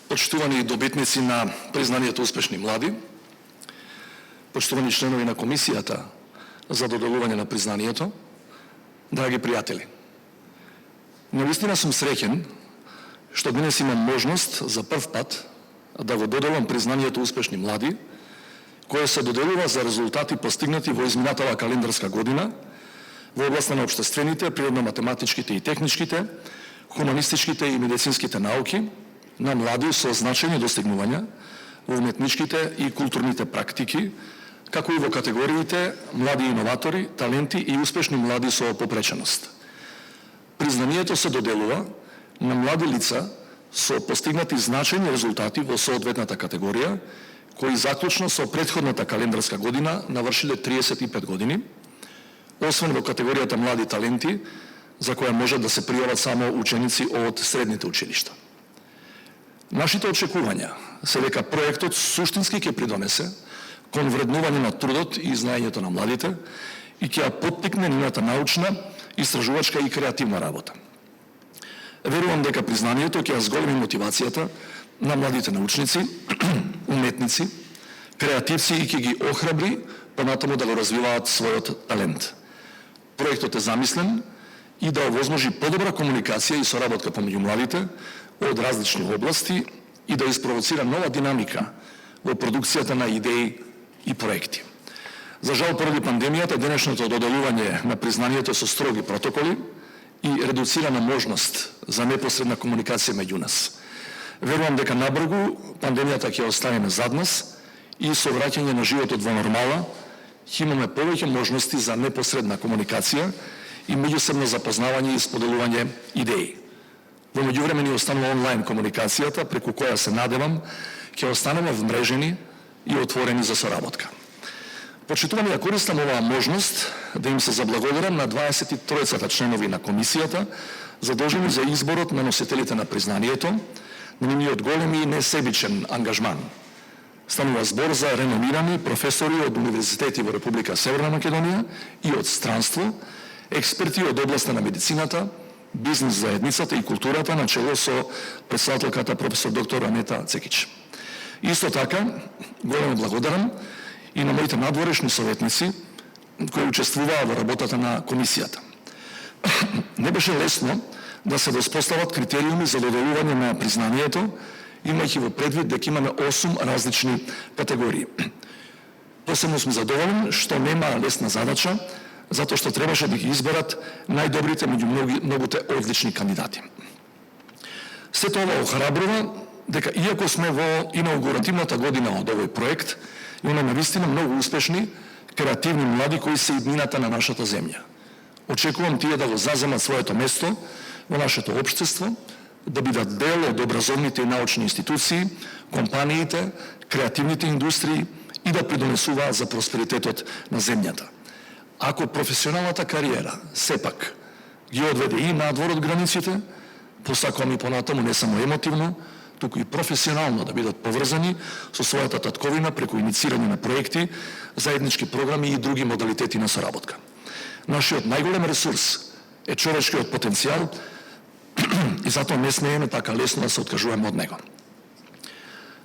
почитувани добитници на признанието успешни млади, почитувани членови на комисијата за доделување на признанието, драги пријатели. Навистина сум среќен што денес имам можност за прв пат да го доделам признанието успешни млади, кое се доделува за резултати постигнати во изминатава календарска година во областта на општествените, природно-математичките и техничките, хуманистичките и медицинските науки, на млади со значајни достигнувања во уметничките и културните практики, како и во категориите млади иноватори, таленти и успешни млади со попреченост. Признанието се доделува на млади лица со постигнати значајни резултати во соодветната категорија, кои заклучно со претходната календарска година навршиле 35 години, освен во категоријата млади таленти, за која може да се пријават само ученици од средните училишта. Нашите очекувања се дека проектот суштински ќе придонесе кон вреднување на трудот и знаењето на младите и ќе ја поттикне нивната научна, истражувачка и креативна работа. Верувам дека признанието ќе ја зголеми мотивацијата на младите научници, уметници, креативци и ќе ги охрабри понатаму да го развиваат својот талент. Проектот е замислен и да овозможи подобра комуникација и соработка помеѓу младите од различни области и да испровоцира нова динамика во продукцијата на идеи и проекти. За жал, поради пандемијата, денешното доделување на признанието со строги протоколи и редуцирана можност за непосредна комуникација меѓу нас. Верувам дека набрзо пандемијата ќе оставиме зад нас и со враќање на животот во нормала ќе имаме повеќе можности за непосредна комуникација и меѓусебно запознавање и споделување идеи. Во меѓувреме ни останува онлайн комуникацијата, преку која се надевам ќе останеме вмрежени и отворени за соработка. Почитувани, ја користам оваа можност да им се заблагодарам на 23 членови на комисијата задолжени за изборот на носителите на признанието, на нивниот голем и несебичен ангажман. Станува збор за реномирани професори од универзитети во Република Северна Македонија и од странство, експерти од областта на медицината, бизнес заедницата и културата на чело со претседателката професор доктор Анета Цекич. Исто така, големо благодарам и на моите надворешни советници кои учествуваа во работата на комисијата. Не беше лесно да се воспостават критериуми за доделување на признанието, имајќи во предвид дека имаме 8 различни категории. Посебно сум задоволен што нема лесна задача, затоа што требаше да ги изберат најдобрите меѓу многуте одлични кандидати. Сето ова охрабрува дека иако сме во инаугуративната година од овој проект, имаме навистина многу успешни, креативни млади кои се иднината на нашата земја. Очекувам тие да го заземат своето место во нашето општество, да бидат дел од образовните и научни институции, компаниите, креативните индустрии и да придонесуваат за просперитетот на земјата. Ако професионалната кариера сепак ги одведе и надвор од границите, посакувам и понатаму не само емотивно, туку и професионално да бидат поврзани со својата татковина преку иницирање на проекти, заеднички програми и други модалитети на соработка. Нашиот најголем ресурс е човечкиот потенцијал и затоа не смееме така лесно да се откажуваме од него.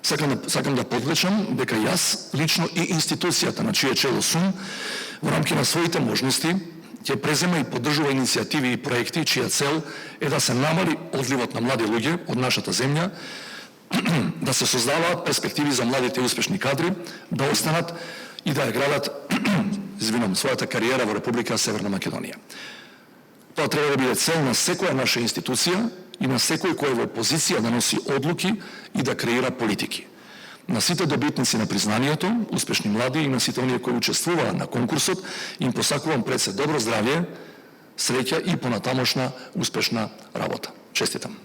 Сакам да подвлечам дека јас, лично и институцијата на чие чело сум, во рамки на своите можности, ќе презема и поддржува иницијативи и проекти, чија цел е да се намали одливот на млади луѓе од нашата земја, да се создаваат перспективи за младите и успешни кадри, да останат и да ја градат својата кариера во Република Северна Македонија. Тоа треба да биде цел на секоја наша институција и на секој кој е во позиција да носи одлуки и да креира политики. На сите добитници на признанието, успешни млади и на сите оние кои учествуваат на конкурсот, им посакувам пред се добро здравје, среќа и понатамошна успешна работа. Честитам.